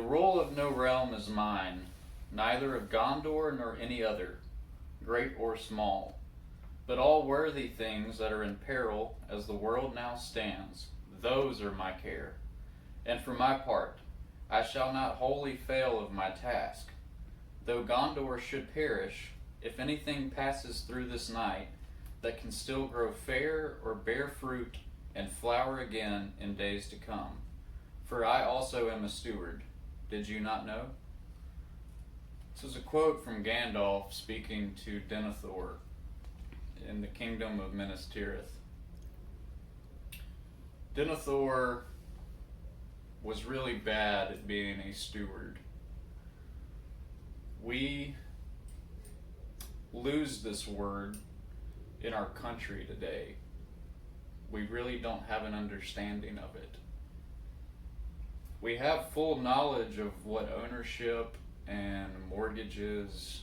rule of no realm is mine, neither of Gondor nor any other, great or small, but all worthy things that are in peril as the world now stands, those are my care. And for my part, I shall not wholly fail of my task. Though Gondor should perish, if anything passes through this night that can still grow fair or bear fruit and flower again in days to come. For I also am a steward. Did you not know? This is a quote from Gandalf speaking to Denethor in the kingdom of Minas Tirith. Denethor was really bad at being a steward. We lose this word in our country today. We really don't have an understanding of it. We have full knowledge of what ownership and mortgages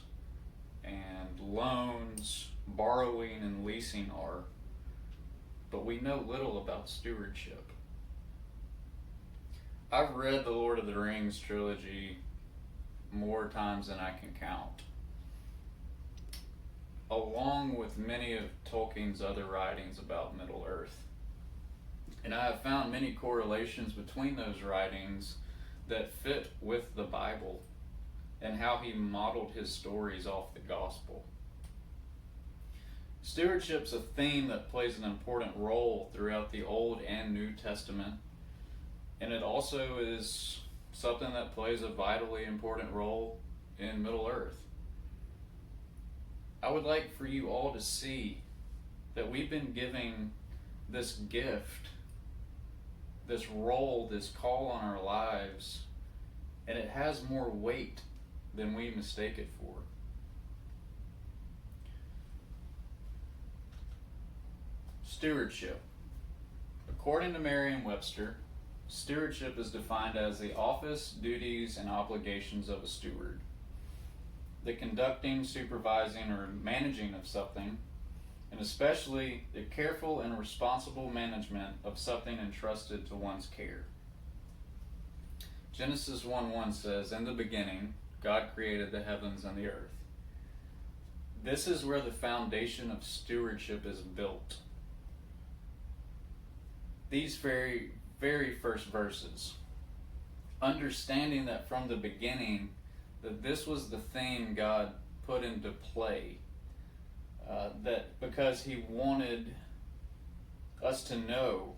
and loans, borrowing and leasing are, but we know little about stewardship. I've read the Lord of the Rings trilogy more times than I can count, along with many of Tolkien's other writings about Middle-earth. And I have found many correlations between those writings that fit with the Bible and how he modeled his stories off the gospel. Stewardship's a theme that plays an important role throughout the Old and New Testament, and it also is something that plays a vitally important role in Middle-earth. I would like for you all to see that we've been giving this gift, this role, this call on our lives, and it has more weight than we mistake it for. Stewardship. According to Merriam-Webster, stewardship is defined as the office, duties, and obligations of a steward. The conducting, supervising, or managing of something, and especially the careful and responsible management of something entrusted to one's care. Genesis 1:1 says, "In the beginning, God created the heavens and the earth." This is where the foundation of stewardship is built. These very first verses, understanding that from the beginning, that this was the thing God put into play, that because he wanted us to know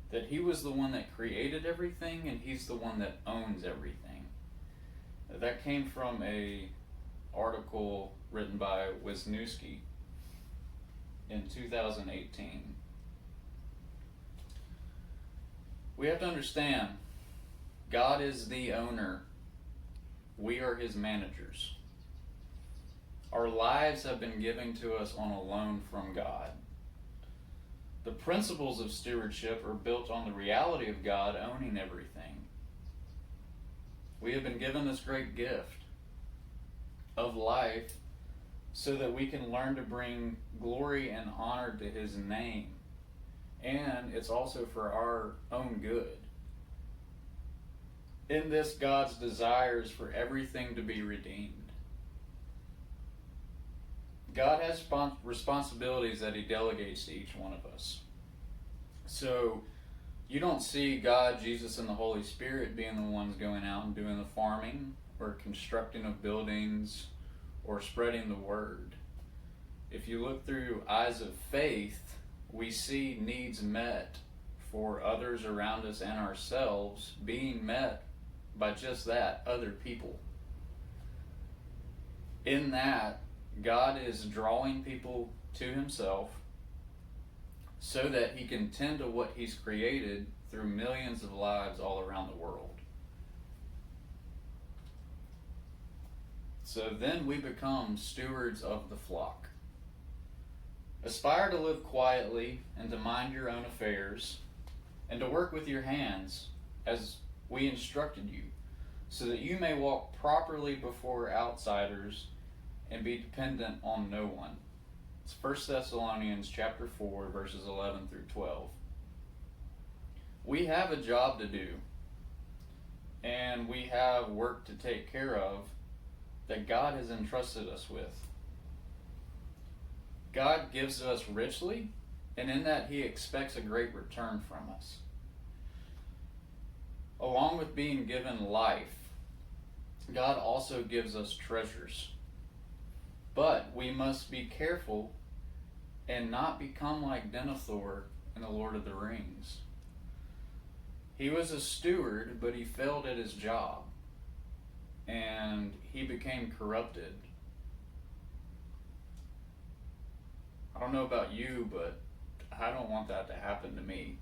that he was the one that created everything and he's the one that owns everything. That came from a article written by Wisniewski in 2018. We have to understand, God is the owner. We are his managers. Our lives have been given to us on a loan from God. The principles of stewardship are built on the reality of God owning everything. We have been given this great gift of life so that we can learn to bring glory and honor to his name. And it's also for our own good. In this, God's desires for everything to be redeemed. God has responsibilities that he delegates to each one of us. So you don't see God, Jesus, and the Holy Spirit being the ones going out and doing the farming or constructing of buildings or spreading the word. If you look through eyes of faith, we see needs met for others around us and ourselves being met by just that, other people. In that, God is drawing people to himself so that he can tend to what he's created through millions of lives all around the world. So then we become stewards of the flock. Aspire to live quietly and to mind your own affairs and to work with your hands as we instructed you, so that you may walk properly before outsiders and be dependent on no one. It's 1 Thessalonians chapter 4, verses 11 through 12. We have a job to do, and we have work to take care of that God has entrusted us with. God gives us richly, and in that He expects a great return from us. Along with being given life, God also gives us treasures. But we must be careful and not become like Denethor in The Lord of the Rings. He was a steward, but he failed at his job, and he became corrupted. I don't know about you, but I don't want that to happen to me.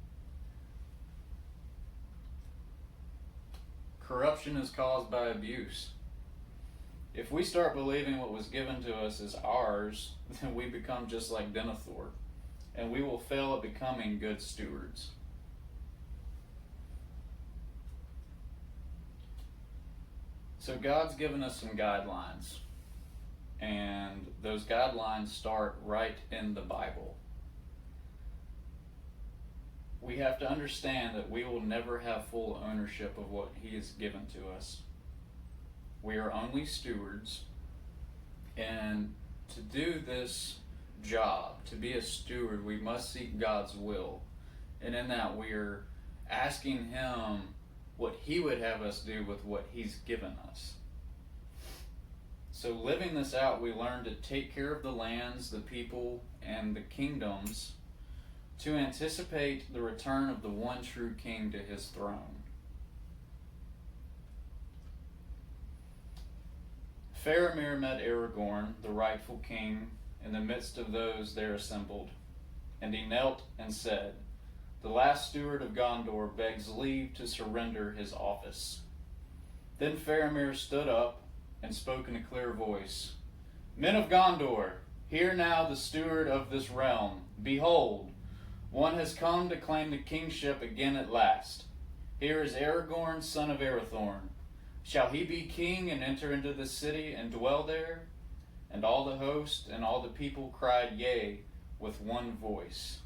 Corruption is caused by abuse. If we start believing what was given to us is ours, then we become just like Denethor, and we will fail at becoming good stewards. So God's given us some guidelines, and those guidelines start right in the Bible. We have to understand that we will never have full ownership of what He has given to us. We are only stewards, and to do this job, to be a steward, we must seek God's will. And in that, we are asking Him what He would have us do with what He's given us. So living this out, we learn to take care of the lands, the people, and the kingdoms to anticipate the return of the one true King to His throne. Faramir met Aragorn, the rightful king, in the midst of those there assembled, and he knelt and said, "The last steward of Gondor begs leave to surrender his office." Then Faramir stood up and spoke in a clear voice, "Men of Gondor, hear now the steward of this realm. Behold, one has come to claim the kingship again at last. Here is Aragorn, son of Arathorn. Shall he be king and enter into the city and dwell there?" And all the host and all the people cried yea with one voice.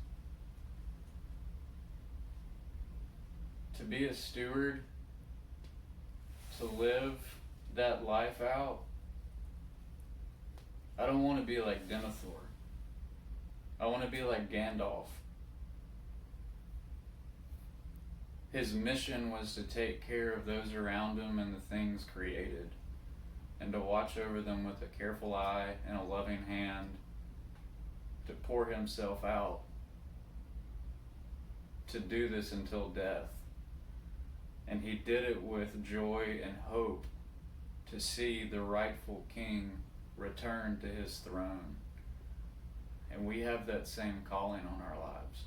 To be a steward, to live that life out, I don't want to be like Denethor. I want to be like Gandalf. His mission was to take care of those around him and the things created, and to watch over them with a careful eye and a loving hand, to pour himself out, to do this until death. And he did it with joy and hope to see the rightful king return to his throne. And we have that same calling on our lives.